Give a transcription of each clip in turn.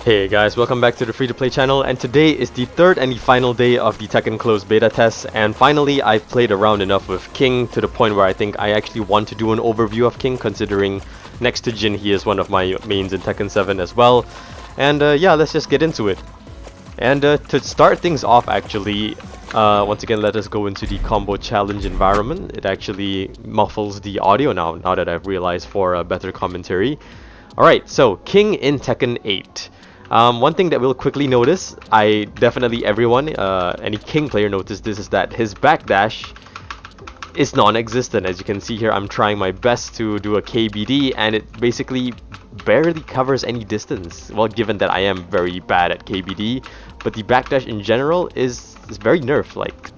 Hey guys, welcome back to the free-to-play channel, and today is the third and the final day of the Tekken closed beta test, and finally I've played around enough with King to the point where I think I actually want to do an overview of King, considering next to Jin he is one of my mains in Tekken 7 as well. And yeah, let's just get into it. And to start things off actually, once again let us go into the combo challenge environment. It actually muffles the audio now that I've realized for a better commentary. Alright, so King in Tekken 8. One thing that we'll quickly notice, everyone, any King player noticed this, is that his backdash is non-existent. As you can see here, I'm trying my best to do a KBD and it basically barely covers any distance. Well, given that I am very bad at KBD, but the backdash in general is very nerfed, like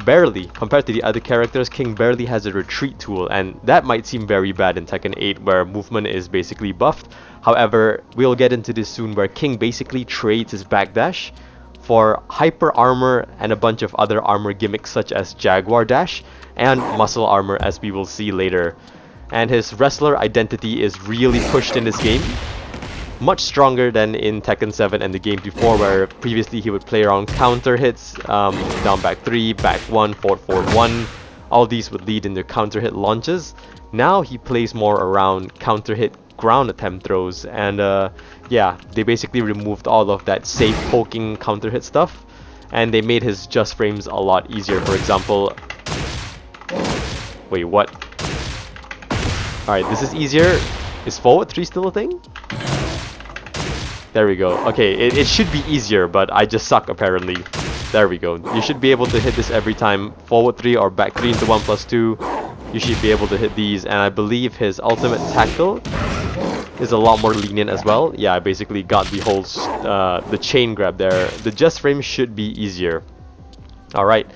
barely. Compared to the other characters, King barely has a retreat tool, and that might seem very bad in Tekken 8 where movement is basically buffed. However, we'll get into this soon, where King basically trades his backdash for hyper armor and a bunch of other armor gimmicks such as Jaguar Dash and muscle armor, as we will see later. And his wrestler identity is really pushed in this game, much stronger than in Tekken 7 and the game before, where previously he would play around counter hits, down back 3, back 1, forward 1. All these would lead into counter hit launches. Now he plays more around counter hit ground attempt throws, and yeah, they basically removed all of that safe poking counter hit stuff, and they made his just frames a lot easier. For example, wait, what? Alright, this is easier. Is forward 3 still a thing? There we go. Okay, it should be easier, but I just suck apparently. There we go. You should be able to hit this every time. Forward 3 or back 3 into 1+2. You should be able to hit these, and I believe his ultimate tackle is a lot more lenient as well. Yeah, I basically got the whole the chain grab there. The just frame should be easier. Alright,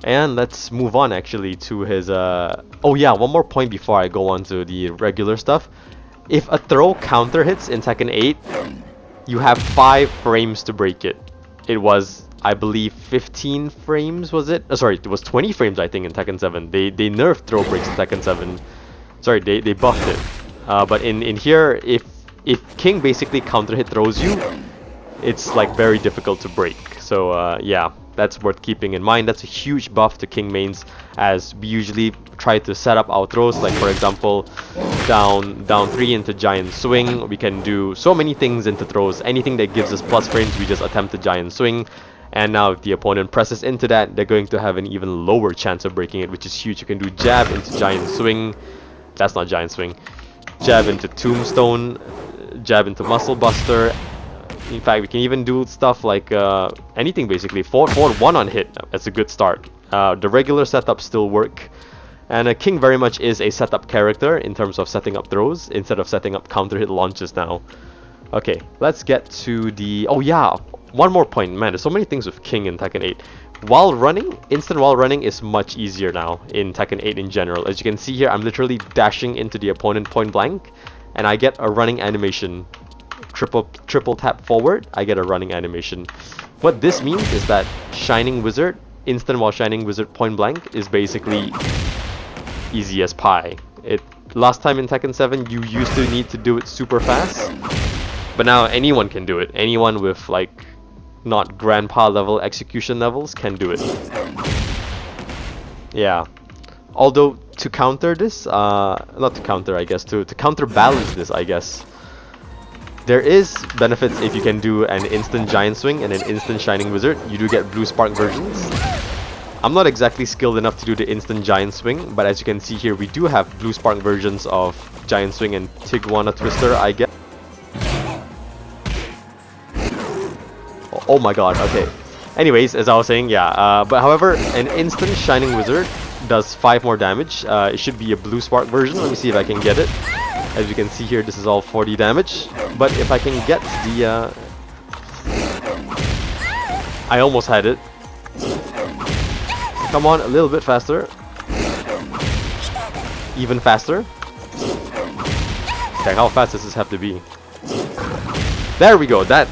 and let's move on actually to his oh yeah, one more point before I go on to the regular stuff. If a throw counter hits in Tekken 8, you have 5 frames to break it. It was, I believe, 15 frames, was it? Sorry, it was 20 frames I think in Tekken 7. They nerfed throw breaks in Tekken 7. Sorry, they buffed it. But in here, if King basically counter hit throws you, it's like very difficult to break. So yeah, that's worth keeping in mind. That's a huge buff to King mains, as we usually try to set up our throws. Like for example, down 3 into giant swing. We can do so many things into throws. Anything that gives us plus frames, we just attempt a giant swing. And now if the opponent presses into that, they're going to have an even lower chance of breaking it, which is huge. You can do jab into giant swing. That's not giant swing. Jab into tombstone, jab into muscle buster. In fact, we can even do stuff like anything basically. Forward 1 on hit. That's a good start. The regular setups still work, and King very much is a setup character in terms of setting up throws instead of setting up counter hit launches now. Okay, let's get to the... oh yeah, one more point. Man, there's so many things with King in Tekken 8. While running, instant while running is much easier now in Tekken 8 in general. As you can see here, I'm literally dashing into the opponent point blank, and I get a running animation. Triple tap forward, I get a running animation. What this means is that Shining Wizard, instant while Shining Wizard point blank, is basically easy as pie. Last time in Tekken 7, you used to need to do it super fast, but now anyone can do it. Anyone with like not grandpa level execution levels can do it. Yeah. Although to counter this, not to counter I guess, to counterbalance this I guess, there is benefits if you can do an instant giant swing and an instant shining wizard. You do get blue spark versions. I'm not exactly skilled enough to do the instant giant swing, but as you can see here, we do have blue spark versions of giant swing and Tigwana twister I guess. Oh my god, okay. Anyways, as I was saying, yeah, but however, an instant Shining Wizard does 5 more damage. It should be a blue spark version. Let me see if I can get it. As you can see here, this is all 40 damage. But if I can get the... I almost had it. Come on, a little bit faster. Even faster. Okay, how fast does this have to be? There we go. That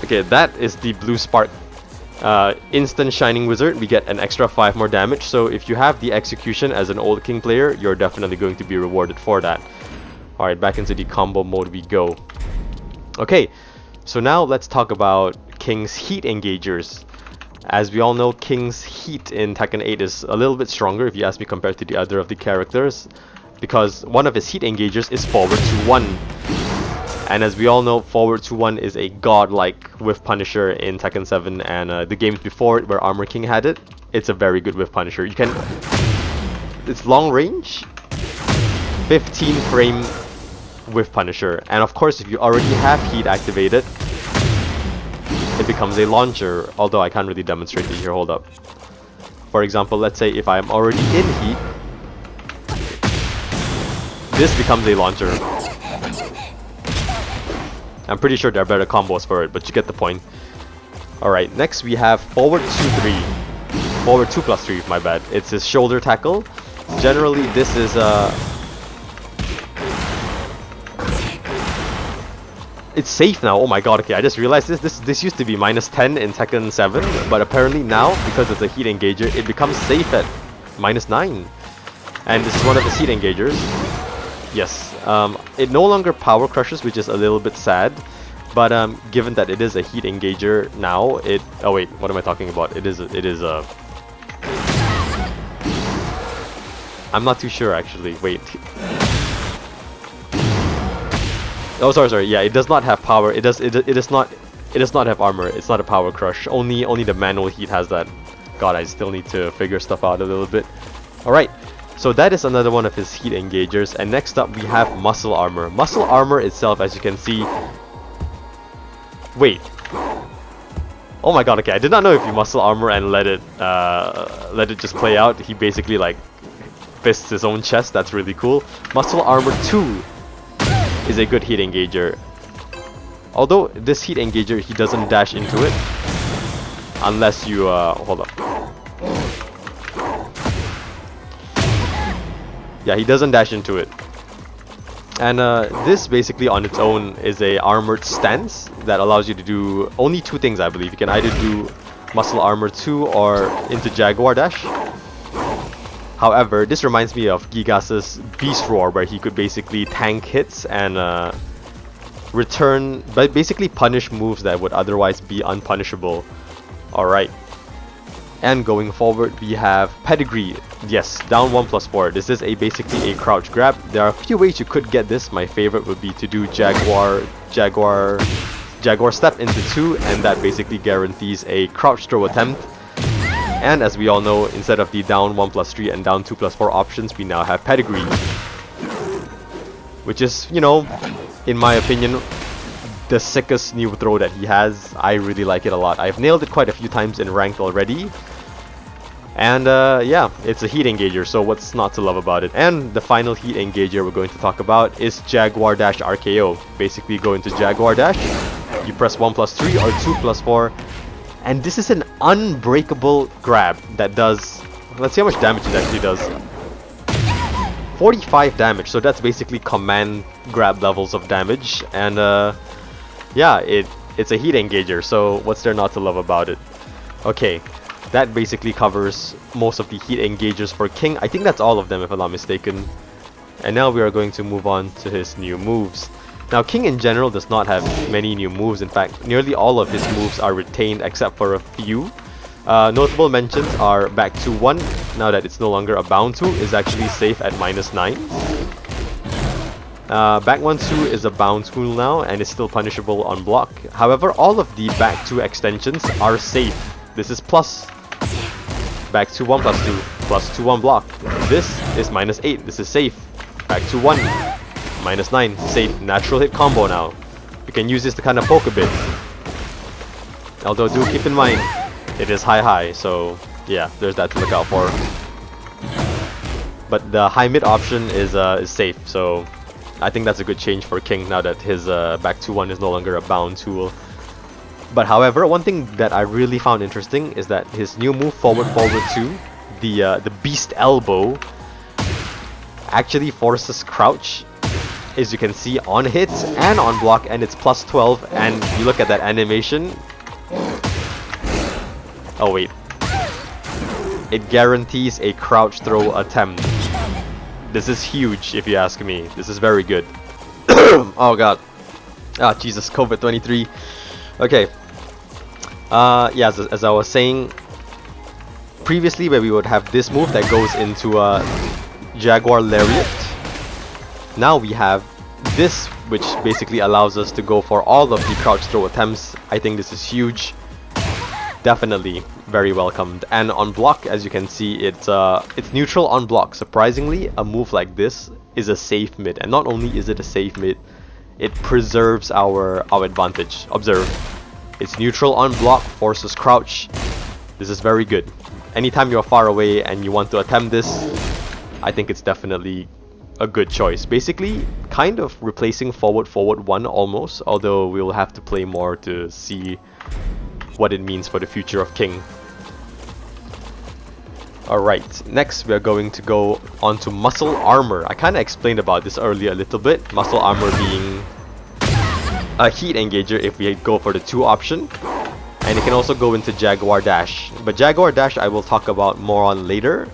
is the blue spark instant Shining Wizard. We get an extra 5 more damage. So if you have the execution as an old King player, you're definitely going to be rewarded for that. Alright, back into the combo mode we go. Okay, So now let's talk about King's heat engagers. As we all know, King's heat in Tekken 8 is a little bit stronger if you ask me compared to the other of the characters, because one of his heat engagers is forward to 1. And as we all know, forward to 1 is a godlike whiff punisher in Tekken 7, and the games before it where Armor King had it, it's a very good whiff punisher. You can... It's long range, 15 frame whiff punisher, and of course if you already have heat activated, it becomes a launcher, although I can't really demonstrate it here, hold up. For example, let's say if I'm already in heat, this becomes a launcher. I'm pretty sure there are better combos for it, but you get the point. Alright, next we have forward 2-3. Forward 2+3, my bad. It's his shoulder tackle. Generally this is it's safe now. Oh my god, okay, I just realized this used to be -10 in Tekken 7, but apparently now, because it's a heat engager, it becomes safe at -9. And this is one of the heat engagers. Yes, it no longer power crushes, which is a little bit sad, but given that it is a heat engager now, it... Oh wait, what am I talking about? It is a... I'm not too sure actually, wait. Oh, sorry. Yeah, it does not have power. It does not have armor. It's not a power crush. Only the manual heat has that. God, I still need to figure stuff out a little bit. All right. So that is another one of his heat engagers. And next up we have muscle armor. Muscle armor itself, as you can see. Wait. Oh my god. Okay, I did not know if you muscle armor and let it just play out. He basically like fists his own chest. That's really cool. Muscle armor 2 is a good heat engager. Although this heat engager, he doesn't dash into it unless you hold up. Yeah, he doesn't dash into it. And this basically on its own is a armored stance that allows you to do only 2 things, I believe. You can either do muscle armor 2 or into Jaguar dash. However, this reminds me of Gigas's Beast Roar, where he could basically tank hits and return, but basically punish moves that would otherwise be unpunishable. Alright. And going forward, we have Pedigree. Yes, down 1+4. This is basically a crouch grab. There are a few ways you could get this. My favorite would be to do Jaguar step into 2, and that basically guarantees a crouch throw attempt. And as we all know, instead of the down 1+3 and down 2+4 options, we now have Pedigree. Which is, you know, in my opinion, the sickest new throw that he has. I really like it a lot. I've nailed it quite a few times in ranked already. And yeah, it's a heat engager, so what's not to love about it? And the final heat engager we're going to talk about is Jaguar Dash RKO. Basically go into Jaguar Dash, you press 1+3 or 2+4, and this is an unbreakable grab that does... Let's see how much damage it actually does. 45 damage, so that's basically command grab levels of damage. And yeah, it's a heat engager, so what's there not to love about it? Okay, that basically covers most of the heat engagers for King. I think that's all of them if I'm not mistaken. And now we are going to move on to his new moves. Now, King in general does not have many new moves. In fact, nearly all of his moves are retained except for a few. Notable mentions are back to 1, now that it's no longer a bound to, is actually safe at -9. Back 1-2 is a bound tool now and is still punishable on block. However, all of the back 2 extensions are safe. This is plus. Back to 1+2, +2 on block. This is -8, this is safe. Back to 1. -9, safe, natural hit combo now. You can use this to kind of poke a bit. Although do keep in mind, it is high, so yeah, there's that to look out for. But the high mid option is safe, so I think that's a good change for King now that his back to 1 is no longer a bound tool. But however, one thing that I really found interesting is that his new move forward 2, the Beast Elbow, actually forces crouch, as you can see, on hits and on block, and it's +12. And you look at that animation. Oh wait, it guarantees a crouch throw attempt. This is huge if you ask me. This is very good. Oh god. Ah, Jesus, COVID-23. Okay. Yeah, as I was saying previously, where we would have this move that goes into a Jaguar Lariat. Now we have this, which basically allows us to go for all of the crouch throw attempts. I think this is huge. Definitely very welcomed. And on block, as you can see, it's neutral on block. Surprisingly, a move like this is a safe mid, and not only is it a safe mid, it preserves our advantage. Observe, it's neutral on block, forces crouch. This is very good. Anytime you're far away and you want to attempt this, I think it's definitely a good choice. Basically, kind of replacing forward 1 almost, although we'll have to play more to see what it means for the future of King. Alright, next we are going to go on to Muscle Armor. I kind of explained about this earlier a little bit. Muscle Armor being a heat engager if we go for the 2 option. And it can also go into Jaguar Dash. But Jaguar Dash I will talk about more on later,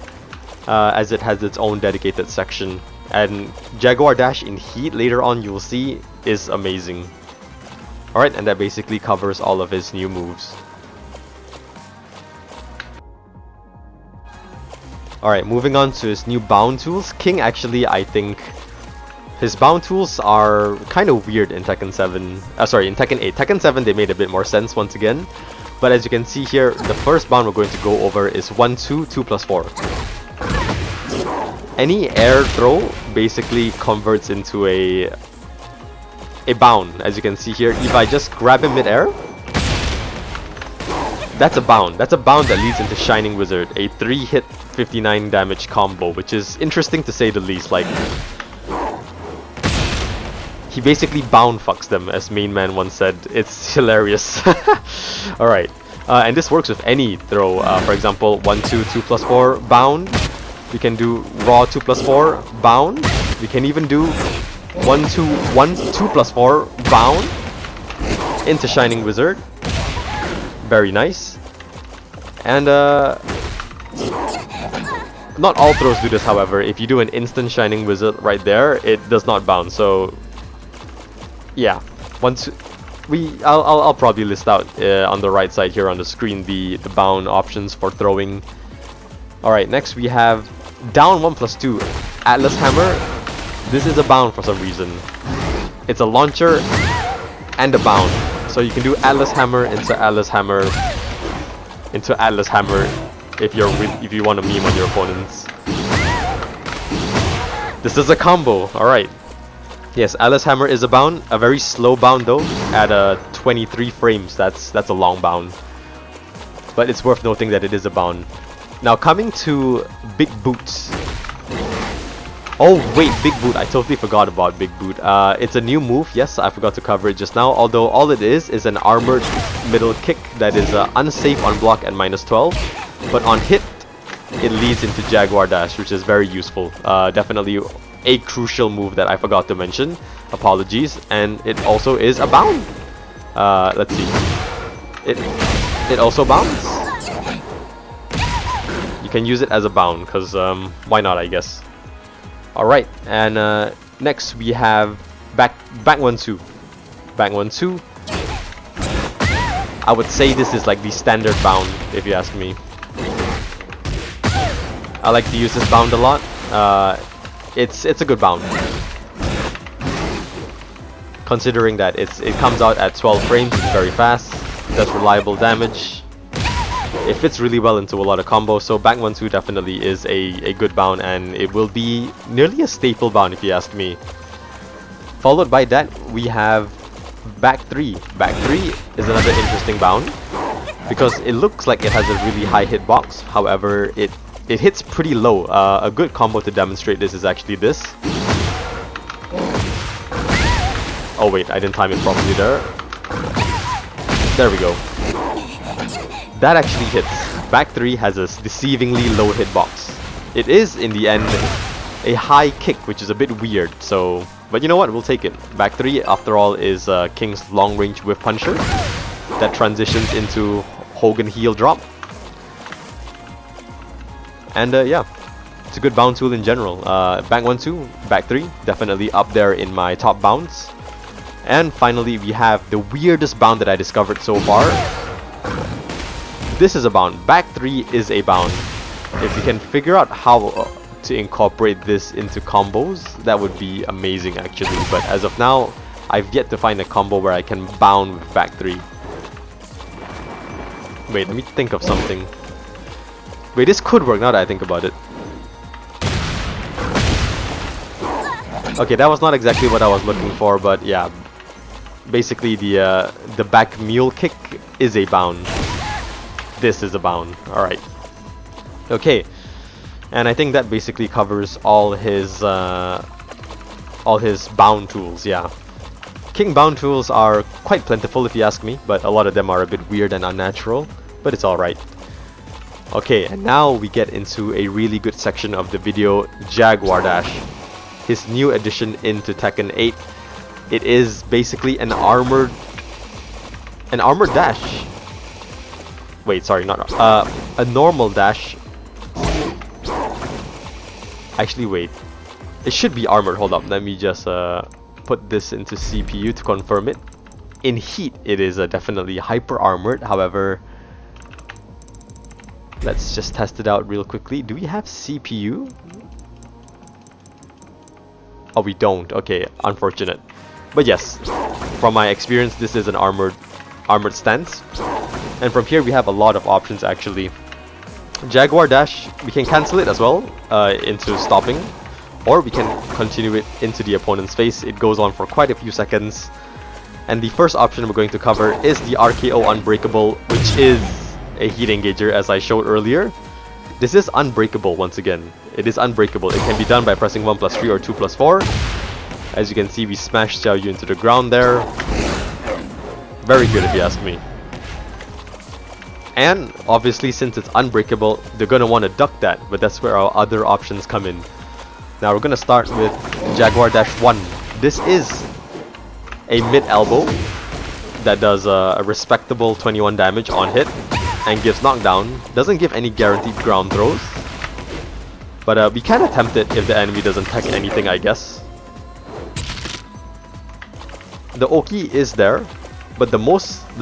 as it has its own dedicated section. And Jaguar Dash in heat later on, you will see, is amazing. Alright, and that basically covers all of his new moves. Alright, moving on to his new bound tools. King actually, I think, his bound tools are kind of weird in Tekken 7. In Tekken 8. Tekken 7 they made a bit more sense once again. But as you can see here, the first bound we're going to go over is 1-2, 2+4. Any air throw basically converts into a bound. As you can see here, if I just grab him mid-air, that's a bound. That's a bound that leads into Shining Wizard, a 3-hit 59 damage combo, which is interesting to say the least. Like, he basically bound fucks them, as Main Man once said. It's hilarious. Alright, and this works with any throw. For example, 1-2, 2+4 bound. We can do raw 2+4 bound. We can even do 1-2, 2+4 bound into Shining Wizard. Very nice. And not all throws do this, however. If you do an instant Shining Wizard right there, it does not bound. So yeah, I'll probably list out on the right side here on the screen the bound options for throwing. Alright, next we have down 1+2 Atlas Hammer. This is a bound for some reason. It's a launcher and a bound. So you can do Atlas Hammer into Atlas Hammer into Atlas Hammer if you want to meme on your opponents. This is a combo. Alright. Yes, Atlas Hammer is a bound, a very slow bound though, at 23 frames. That's a long bound. But it's worth noting that it is a bound. Now coming to Big Boots. Oh wait, Big Boot, I totally forgot about Big Boot. It's a new move, yes, I forgot to cover it just now, although all it is an armored middle kick that is unsafe on block at -12, but on hit, it leads into Jaguar Dash, which is very useful. Definitely a crucial move that I forgot to mention, apologies, and it also is a bound. Let's see, it also bounds. You can use it as a bound, because why not, I guess. Alright, and next we have back 1-2. Back 1-2. I would say this is like the standard bound, if you ask me. I like to use this bound a lot. It's a good bound. Considering that it comes out at 12 frames, it's very fast, does reliable damage. It fits really well into a lot of combos, so back 1-2 definitely is a good bound, and it will be nearly a staple bound if you ask me. Followed by that, we have back 3. Back 3 is another interesting bound, because it looks like it has a really high hitbox, however it hits pretty low. A good combo to demonstrate this is actually this. Oh wait, I didn't time it properly there. There we go. That actually hits. Back 3 has a deceivingly low hitbox. It is, in the end, a high kick, which is a bit weird, so... But you know what, we'll take it. Back 3, after all, is King's long-range whip puncher that transitions into Hogan heel drop. And yeah, it's a good bound tool in general. Back 1-2, back 3, definitely up there in my top bounds. And finally, we have the weirdest bound that I discovered so far. This is a bound. Back 3 is a bound. If we can figure out how to incorporate this into combos, that would be amazing actually. But as of now, I've yet to find a combo where I can bound with back 3. Wait, let me think of something. Wait, this could work now that I think about it. Okay, that was not exactly what I was looking for, but yeah. Basically, the back mule kick is a bound. This is a bound. Alright. Okay. And I think that basically covers all his bound tools, yeah. King bound tools are quite plentiful if you ask me, but a lot of them are a bit weird and unnatural, but it's alright. Okay, and now we get into a really good section of the video, Jaguar Dash. His new addition into Tekken 8. It is basically an armored dash. Wait, sorry, not a normal dash. Actually, wait. It should be armored. Hold up. Let me just put this into CPU to confirm it. In heat, it is definitely hyper armored. However, let's just test it out real quickly. Do we have CPU? Oh, we don't. Okay, unfortunate. But yes, from my experience, this is an armored stance. And from here, we have a lot of options actually. Jaguar Dash, we can cancel it as well into stopping, or we can continue it into the opponent's face. It goes on for quite a few seconds. And the first option we're going to cover is the RKO Unbreakable, which is a heat engager as I showed earlier. This is unbreakable once again. It is unbreakable. It can be done by pressing 1+3 or 2+4. As you can see, we smashed Xiao Yu into the ground there. Very good if you ask me. And obviously, since it's unbreakable, they're gonna want to duck that, but that's where our other options come in. Now we're gonna start with Jaguar Dash 1. This is a mid elbow that does a respectable 21 damage on hit and gives knockdown. Doesn't give any guaranteed ground throws, but we can attempt it if the enemy doesn't tech anything, I guess. The Oki is there, but the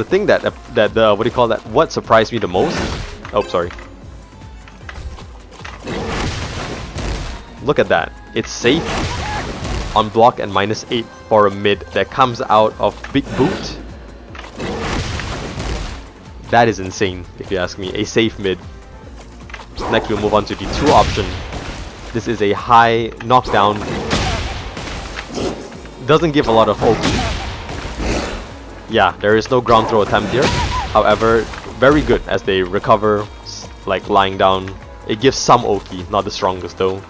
thing that what do you call that? What surprised me the most? Oh, sorry. Look at that. It's safe on block and -8 for a mid that comes out of Big Boot. That is insane, if you ask me. A safe mid. Next, we'll move on to the 2 option. This is a high knockdown. Doesn't give a lot of Oki. Yeah, there is no ground throw attempt here. However, very good as they recover, like lying down. It gives some Oki, not the strongest though.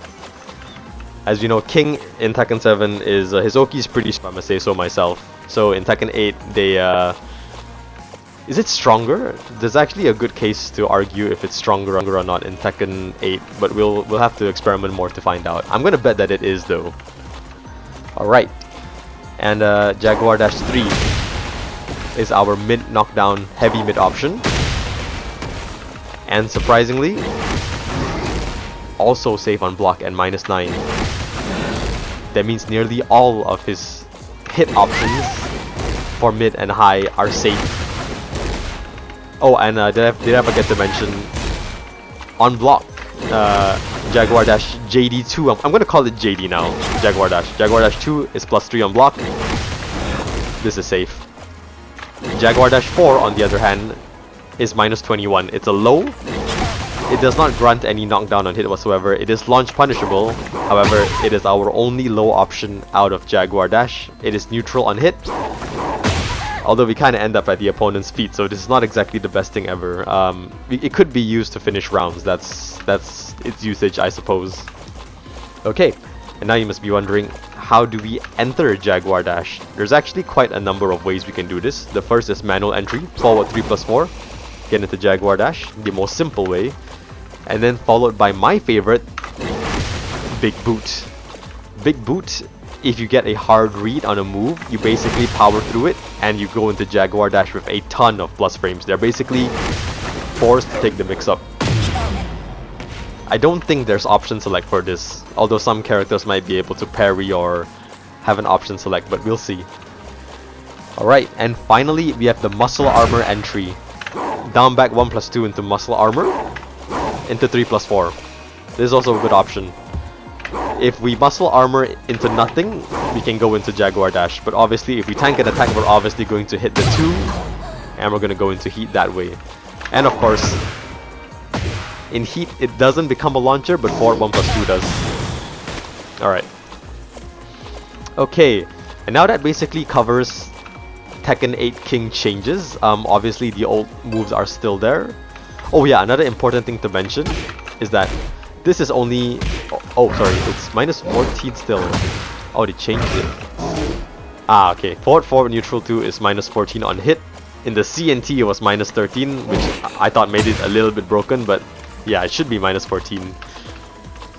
As you know, King in Tekken 7 is his Oki is pretty strong, I must say so myself. So in Tekken 8, they is it stronger? There's actually a good case to argue if it's stronger or not in Tekken 8, but we'll have to experiment more to find out. I'm gonna bet that it is though. All right, and Jaguar Dash 3 is our mid knockdown heavy mid option, and surprisingly also safe on block and -9. That means nearly all of his hit options for mid and high are safe. Oh, and did I forget to mention on block Jaguar Dash JD2. I'm gonna call it JD now. Jaguar Dash 2 is +3 on block. This is safe. Jaguar Dash 4, on the other hand, is -21. It's a low. It does not grant any knockdown on hit whatsoever. It is launch punishable. However, it is our only low option out of Jaguar Dash. It is neutral on hit. Although we kind of end up at the opponent's feet, so this is not exactly the best thing ever. It could be used to finish rounds. That's its usage, I suppose. Okay, and now you must be wondering, how do we enter Jaguar Dash? There's actually quite a number of ways we can do this. The first is manual entry, forward 3+4, get into Jaguar Dash, the most simple way. And then followed by my favorite, Big Boot. Big Boot, if you get a hard read on a move, you basically power through it and you go into Jaguar Dash with a ton of plus frames. They're basically forced to take the mix-up. I don't think there's option select for this, although some characters might be able to parry or have an option select, but we'll see. Alright, and finally we have the muscle armor entry. Down back 1+2 into muscle armor, into 3+4. This is also a good option. If we muscle armor into nothing, we can go into Jaguar Dash. But obviously, if we tank an attack, we're obviously going to hit the 2, and we're going to go into heat that way. And of course, in heat, it doesn't become a launcher, but forward 1+2 does. Alright. Okay, and now that basically covers Tekken 8 King changes. Obviously, the old moves are still there. Oh yeah, another important thing to mention is that this is only... Oh, sorry, it's -14 still. Oh, they changed it. Ah, okay. Forward, neutral 2 is -14 on hit. In the CNT, it was -13, which I thought made it a little bit broken, but yeah, it should be -14.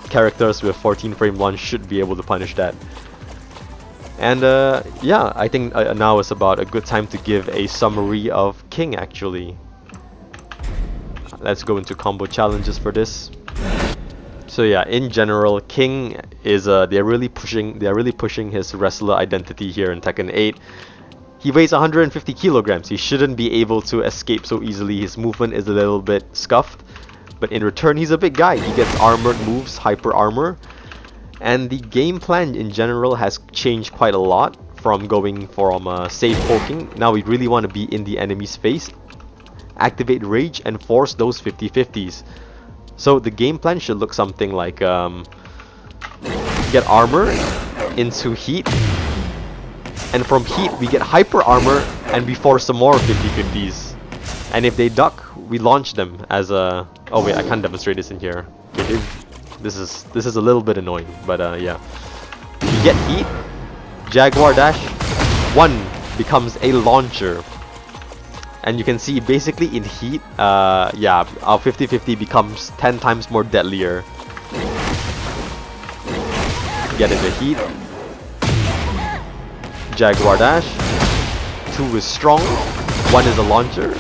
Characters with 14 frame launch should be able to punish that. And yeah, I think now is about a good time to give a summary of King, actually. Let's go into combo challenges for this. So yeah, in general, King is they're really pushing his wrestler identity here in Tekken 8. He weighs 150 kilograms. He shouldn't be able to escape so easily. His movement is a little bit scuffed, but in return, he's a big guy. He gets armored moves, hyper armor, and the game plan in general has changed quite a lot from going from safe poking. Now we really want to be in the enemy's face, activate rage, and force those 50-50s. So the game plan should look something like get armor into heat, and from heat we get hyper armor and we force some more 50-50s. And if they duck, we launch them as a... Oh wait, I can't demonstrate this in here. Okay, this is a little bit annoying, but yeah. We get heat, Jaguar Dash, 1 becomes a launcher. And you can see basically in heat, yeah, our 50-50 becomes 10 times more deadlier. Get into heat. Jaguar Dash. 2 is strong. 1 is a launcher.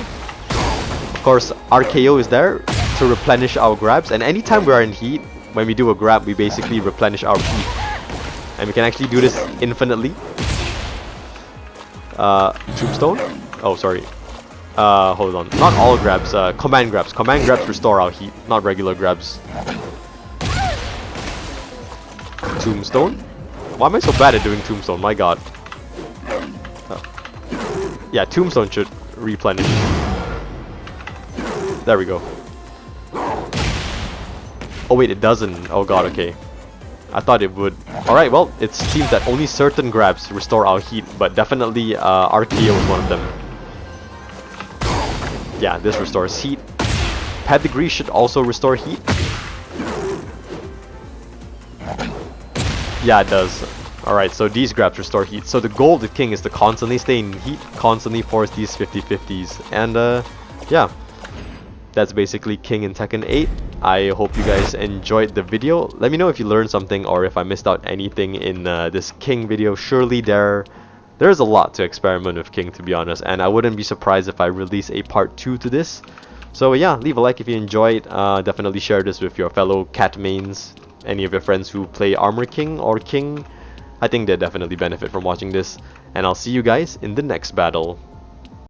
Of course, RKO is there to replenish our grabs. And anytime we are in heat, when we do a grab, we basically replenish our heat. And we can actually do this infinitely. Tombstone? Oh, sorry. Hold on. Not all grabs, command grabs. Command grabs restore our heat, not regular grabs. Tombstone? Why am I so bad at doing Tombstone? My god. Yeah, Tombstone should replenish. There we go. Oh wait, it doesn't. Oh god, okay. I thought it would. Alright, well, it seems that only certain grabs restore our heat, but definitely RKO is one of them. Yeah, this restores heat. Pedigree should also restore heat. Yeah, it does. Alright, so these grabs restore heat. So the goal of the King is to constantly stay in heat, constantly force these 50-50s. And yeah, that's basically King in Tekken 8. I hope you guys enjoyed the video. Let me know if you learned something or if I missed out anything in this King video. Surely there's a lot to experiment with King, to be honest, and I wouldn't be surprised if I release a part 2 to this. So yeah, leave a like if you enjoyed. Definitely share this with your fellow cat mains, any of your friends who play Armor King or King. I think they'll definitely benefit from watching this, and I'll see you guys in the next battle.